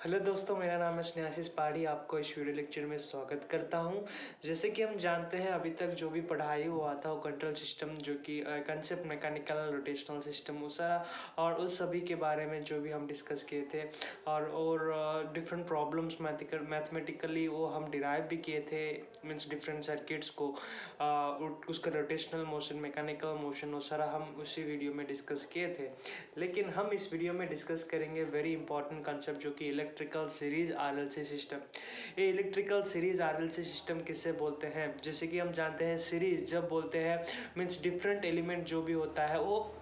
Hello दोस्तों, मेरा नाम है स्नेहाशीष पहाड़ी। आपको इस वीडियो लेक्चर में स्वागत करता हूं। जैसे कि हम जानते हैं, अभी तक जो भी पढ़ाई हुआ था वो कंट्रोल सिस्टम, जो कि कंसेप्ट मैकेनिकल रोटेशनल सिस्टम, वो सारा और उस सभी के बारे में जो भी हम डिस्कस किए थे और डिफरेंट प्रॉब्लम्स मैथमेटिकली वो हम डिराइव भी किए थे। मीन्स डिफरेंट सर्किट्स को उसका रोटेशनल मोशन, मैकेनिकल मोशन, वो सारा हम उसी वीडियो में डिस्कस किए थे। लेकिन हम इस वीडियो में डिस्कस करेंगे वेरी इंपॉर्टेंट कंसेप्ट, जो कि इलेक्ट्रिकल सीरीज आरएलसी सिस्टम। ये इलेक्ट्रिकल सीरीज आरएलसी सिस्टम किससे बोलते हैं? जैसे कि हम जानते हैं, सीरीज जब बोलते हैं मीन्स डिफरेंट एलिमेंट जो भी होता है वो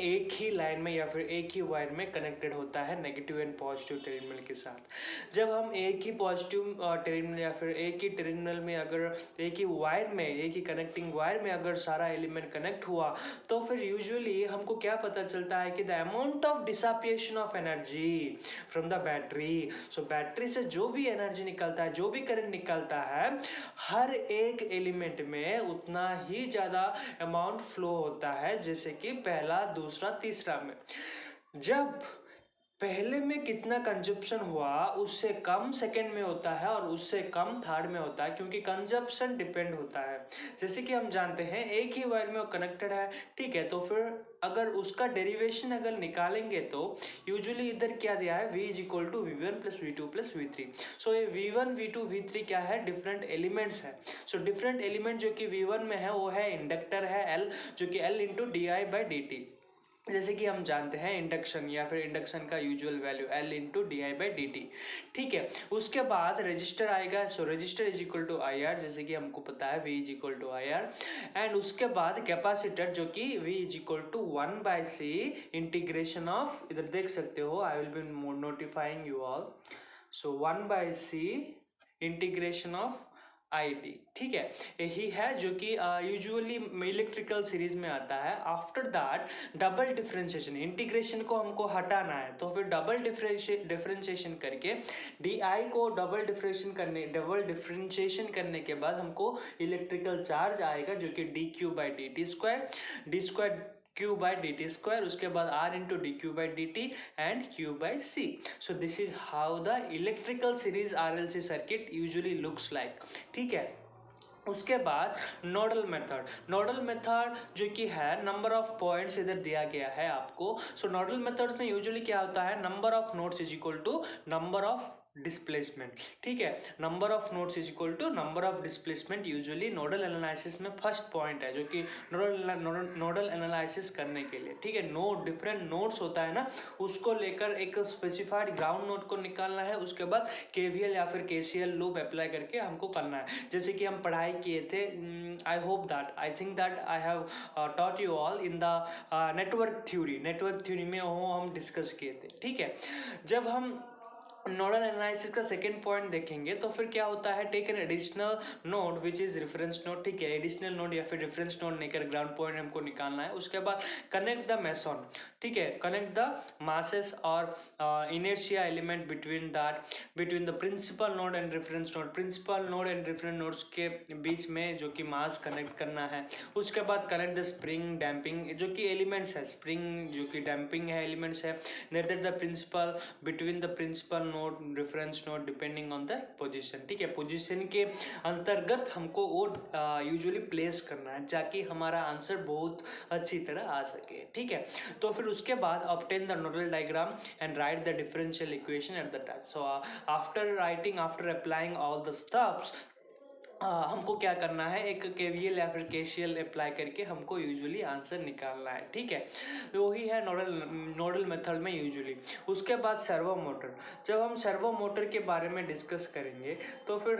एक ही लाइन में या फिर एक ही वायर में कनेक्टेड होता है नेगेटिव एंड पॉजिटिव टर्मिनल के साथ। जब हम एक ही पॉजिटिव टर्मिनल या फिर एक ही टर्मिनल में, अगर एक ही वायर में, एक ही कनेक्टिंग वायर में अगर सारा एलिमेंट कनेक्ट हुआ, तो फिर यूजुअली हमको क्या पता चलता है कि the amount of dissipation of energy from the battery. So battery से जो भी एनर्जी निकलता है, जो भी करंट निकलता है, हर एक एलिमेंट में उतना ही ज़्यादा अमाउंट फ्लो होता है, जैसे कि पहला, दूसरा, तीसरा में। जब पहले में कितना कंजप्शन हुआ उससे कम सेकंड में होता है और उससे कम थर्ड में होता है, क्योंकि कंजप्शन डिपेंड होता है। जैसे कि हम जानते हैं, एक ही वायर में वो कनेक्टेड है, ठीक है, तो फिर अगर उसका डेरिवेशन अगर निकालेंगे तो यूजुअली इधर क्या दिया है, v is equal to v1 plus v2 plus v3। So ये v1 v2 v3 क्या है? डिफरेंट एलिमेंट्स है। सो डिफरेंट एलिमेंट जो कि v1 में है वो है इंडक्टर है L, जो कि L into D I by D T. जैसे कि हम जानते हैं इंडक्शन या फिर इंडक्शन का usual value L into D I by D T, ठीक है। उसके बाद रजिस्टर आएगा। So resistor is equal to I R, जैसे कि हमको पता है V is equal to I R. And उसके बाद कैपेसिटर, जो कि V is equal to 1/c integration of, इधर देख सकते हो, I will be notifying you all. So 1/c integration of I D, ठीक है, यही है जो कि यूजुअली इलेक्ट्रिकल सीरीज में आता है। After that double differentiation, integration को हमको हटाना है, तो फिर डबल डिफरेंशिएशन करके डी आई को डबल डिफरेंशिएशन करने के बाद हमको इलेक्ट्रिकल चार्ज आएगा, जो कि D Q by D T square, D square q by dt square, उसके बाद r into dq by dt and q by c. So this is how the electrical series RLC circuit usually looks like, ठीक है। उसके बाद nodal method जो कि है, number of points इधर दिया गया है आपको। सो नोडल मेथड्स में यूजुअली क्या होता है, number of nodes is equal to number of displacement, ठीक है। Number of nodes is equal to number of displacement usually nodal analysis में फर्स्ट पॉइंट है, जो कि नोडल एनालिसिस करने के लिए, ठीक है। नोड, डिफरेंट नोड्स होता है ना, उसको लेकर एक स्पेसिफाइड ग्राउंड नोड को निकालना है। उसके बाद केवीएल या फिर केसीएल लूप अप्लाई करके हमको करना है, जैसे कि हम पढ़ाई किए थे। I think that I have taught you all in the network theory में वो हम डिस्कस किए थे, ठीक है। जब हम नोडल एनालिसिस का सेकेंड पॉइंट देखेंगे तो फिर क्या होता है, take an additional node which is reference node, ठीक है। एडिशनल नोड या फिर रेफरेंस नोड लेकर ग्राउंड पॉइंट हमको निकालना है। उसके बाद कनेक्ट द मेसन, ठीक है, कनेक्ट द मासेस और inertia element between the principal node and reference node. Principal node and reference nodes के बीच में जो कि मास कनेक्ट करना है। उसके बाद कनेक्ट द स्प्रिंग डैम्पिंग, जो कि एलिमेंट्स है, स्प्रिंग जो कि डैम्पिंग है, एलिमेंट्स है। Net the principal between the principal node, reference node, depending on the position, ठीक है। पोजीशन के अंतर्गत हमको वो यूजुअली प्लेस करना है, ताकि हमारा आंसर बहुत अच्छी तरह आ सके, ठीक है। तो फिर उसके बाद obtain the nodal diagram and right the differential equation at the time. So after applying all the steps, हमको क्या करना है, एक केवीएल या फिर केसीएल अप्लाई करके हमको यूजुअली आंसर निकालना है, ठीक है। वही है नोडल मेथड में यूजुअली। उसके बाद सर्वो मोटर, जब हम सर्वो मोटर के बारे में डिस्कस करेंगे तो फिर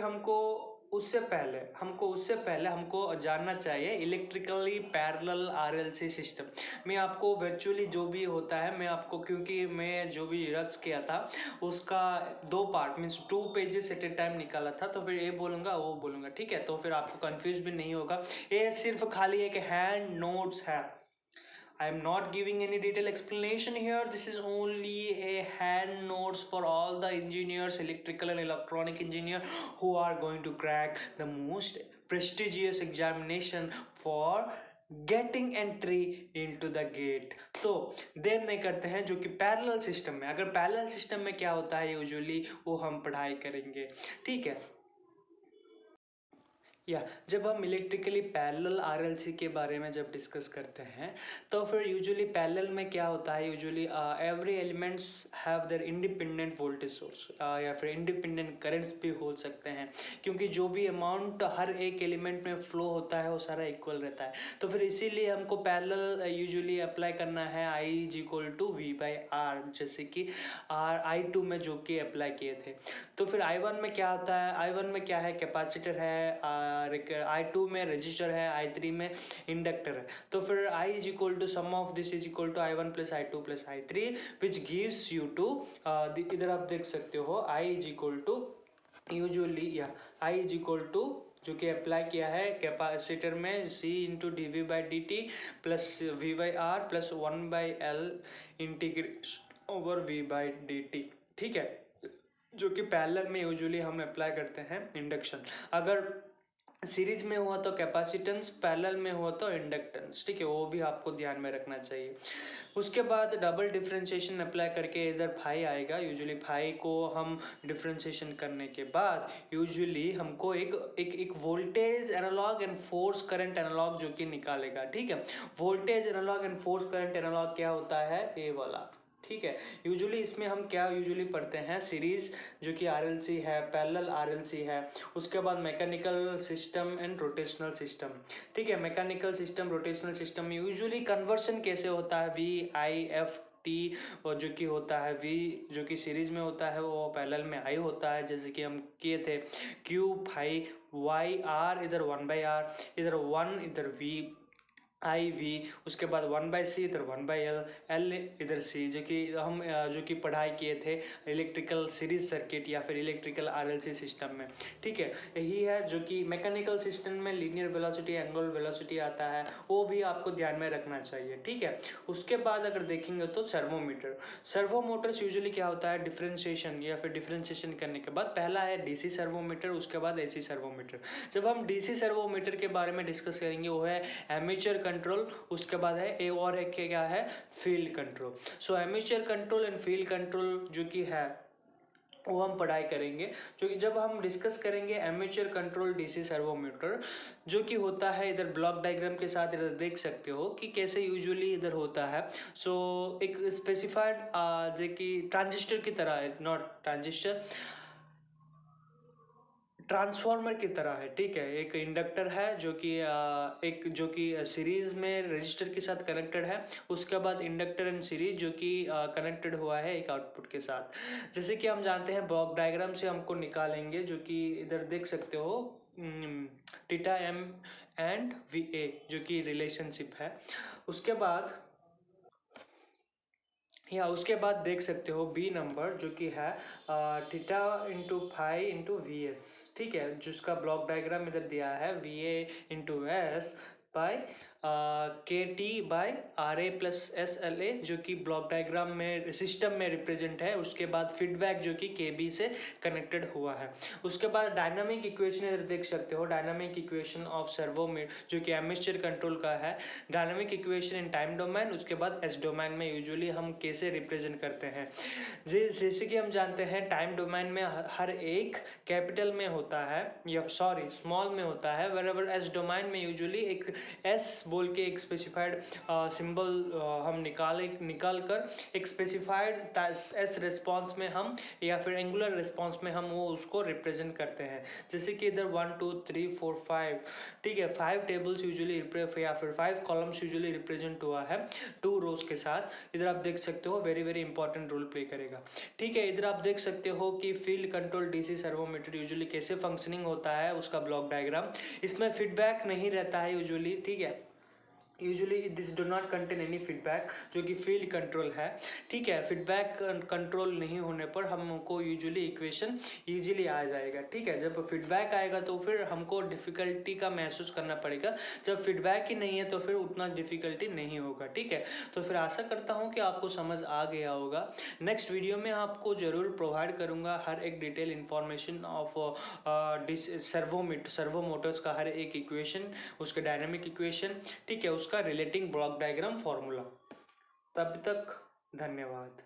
उससे पहले हमको जानना चाहिए इलेक्ट्रिकली पैरेलल आरएलसी सिस्टम में। आपको वर्चुअली जो भी होता है, मैं आपको, क्योंकि मैं जो भी रच किया था उसका 2 part means 2 pages at a time निकाला था, तो फिर ये बोलूँगा वो बोलूँगा, ठीक है। तो फिर आपको कंफ्यूज भी नहीं होगा। ये सिर्फ खाली एक हैंड नोट्स है। I am not giving any detailed explanation here. This is only a hand notes for all the engineers, electrical and electronic engineer, who are going to crack the most prestigious examination for getting entry into the GATE. तो देर नहीं करते हैं, जो कि parallel system में, अगर parallel system में क्या होता है यूजुअली वो हम पढ़ाई करेंगे, ठीक है। या जब हम इलेक्ट्रिकली पैरेलल आरएलसी के बारे में जब डिस्कस करते हैं तो फिर यूजुअली पैरेलल में क्या होता है, usually every elements have their independent voltage source या फिर इंडिपेंडेंट करंट्स भी हो सकते हैं, क्योंकि जो भी अमाउंट हर एक एलिमेंट में फ्लो होता है वो सारा इक्वल रहता है। तो फिर इसीलिए हमको पैरेलल यूजुअली अप्लाई करना है I is equal to V by R, जैसे कि I2 में जो कि अप्लाई किए थे। तो फिर I1 में क्या होता है, I1 में क्या है, कैपेसिटर है, I2 में रजिस्टर है, I3 में इंडक्टर है। तो फिर I is equal to sum of this is equal to I1 plus I2 plus I3 which gives you to, इधर आप देख सकते हो I is equal to usually, या I इज इक्वल टू जो कि अप्लाई किया है कैपेसिटर में C into D V by D T plus V by R plus 1 by L integration over V by D T, ठीक है, जो कि पैरेलल में यूजुअली हम अप्लाई करते हैं इंडक्शन। अगर सीरीज में हुआ तो कैपेसिटेंस, पैरेलल में हुआ तो इंडक्टेंस, ठीक है, वो भी आपको ध्यान में रखना चाहिए। उसके बाद डबल डिफरेंशिएशन अप्लाई करके इधर फाई आएगा, यूजुअली फाई को हम डिफरेंशिएशन करने के बाद यूजुअली हमको एक voltage analogue and force current analogue जो कि निकालेगा, ठीक है। Voltage analogue and force current analogue क्या होता है, ये वाला, ठीक है। यूजुअली इसमें हम क्या यूजुअली पढ़ते हैं, सीरीज जो कि आरएलसी है, पैरेलल आरएलसी है, उसके बाद mechanical system and rotational system, ठीक है। मैकेनिकल सिस्टम, रोटेशनल सिस्टम में यूजुअली कन्वर्सन कैसे होता है, VIFT, और जो कि होता है V जो कि सीरीज में होता है वो पैरेलल में I होता है, जैसे कि हम किए थे Q फाई Y R, इधर 1 बाई आर, इधर 1, इधर V IV, उसके बाद 1 बाई C, इधर 1 बाई L इधर C, जो कि हम जो कि पढ़ाई किए थे इलेक्ट्रिकल सीरीज सर्किट या फिर इलेक्ट्रिकल RLC सिस्टम में, ठीक है। यही है जो कि मैकेनिकल सिस्टम में लीनियर वेलोसिटी, एंगुलर वेलोसिटी आता है, वो भी आपको ध्यान में रखना चाहिए, ठीक है। उसके बाद अगर देखेंगे तो सर्वोमीटर, सर्वोमोटर्स यूजुअली क्या होता है, डिफरेंशिएशन या फिर डिफरेंशिएशन करने के बाद पहला है DC सर्वोमीटर, उसके बाद AC सर्वोमीटर। जब हम DC सर्वोमीटर के बारे में डिस्कस करेंगे वो है एमेचर कंट्रोल, उसके बाद है और एक क्या है, field control. So amateur control and field control जो कि है वो हम पढ़ाई करेंगे, जो कि जब हम डिस्कस करेंगे एमेचर कंट्रोल DC सर्वोमीटर जो कि होता है, इधर ब्लॉक डायग्राम के साथ इधर देख सकते हो कि कैसे यूजुअली इधर होता है। सो एक स्पेसिफाइड जो कि ट्रांजिस्टर की तरह है, नॉट ट्रांजिस्टर, ट्रांसफार्मर की तरह है, ठीक है। एक इंडक्टर है जो कि एक जो कि सीरीज में रजिस्टर के साथ कनेक्टेड है, उसके बाद इंडक्टर एंड सीरीज जो कि कनेक्टेड हुआ है एक आउटपुट के साथ। जैसे कि हम जानते हैं ब्लॉक डायग्राम से हमको निकालेंगे, जो कि इधर देख सकते हो थीटा M एंड VA जो कि रिलेशनशिप है। उसके बाद या उसके बाद देख सकते हो B नंबर जो कि है theta into phi into VS, ठीक है, जिसका ब्लॉक डायग्राम इधर दिया है VA into S by KT by RA plus SLA जो कि ब्लॉक डायग्राम में सिस्टम में रिप्रेजेंट है। उसके बाद फीडबैक जो कि KB से कनेक्टेड हुआ है। उसके बाद डायनामिक इक्वेशन इधर देख सकते हो, डायनामिक इक्वेशन ऑफ सर्वोमीटर जो कि एमिचर कंट्रोल का है, dynamic equation in time domain, उसके बाद S डोमेन में यूजुअली हम कैसे रिप्रेजेंट करते हैं। जैसे कि हम जानते हैं टाइम डोमेन में हर एक कैपिटल में होता है या सॉरी स्मॉल में होता है, वेरेवर S डोमेन में यूजुअली एक S बोल के एक स्पेसिफाइड सिंबल हम निकाल कर एक स्पेसिफाइड S रिस्पॉन्स में हम या फिर एंगुलर रिस्पॉन्स में हम वो उसको रिप्रेजेंट करते हैं। जैसे कि इधर 1 2 3 4 5, ठीक है, 5 टेबल्स यूजुअली या फिर 5 कॉलम्स यूजुअली रिप्रेजेंट हुआ है 2 रोज के साथ। इधर आप देख सकते हो very very important role play करेगा, ठीक है। इधर आप देख सकते हो कि field control DC servomotor usually कैसे फंक्शनिंग होता है, उसका ब्लॉक डायग्राम। इसमें फीडबैक नहीं रहता है यूजुअली, ठीक है। Usually this do not contain any feedback, जो कि फील्ड कंट्रोल है। ठीक है, फीडबैक कंट्रोल नहीं होने पर हमको यूजुअली इक्वेशन इजीली आ जाएगा। ठीक है, जब फीडबैक आएगा तो फिर हमको डिफिकल्टी का महसूस करना पड़ेगा, जब फीडबैक ही नहीं है तो फिर उतना डिफिकल्टी नहीं होगा। ठीक है, तो फिर आशा करता हूँ कि आपको समझ आ गया होगा। नेक्स्ट वीडियो में आपको जरूर प्रोवाइड करूँगा हर एक detail information of servo Motors का हर एक इक्वेशन, उसके डायनामिक इक्वेशन, ठीक है, उसका रिलेटिंग ब्लॉक डायग्राम फॉर्मूला। तब तक धन्यवाद।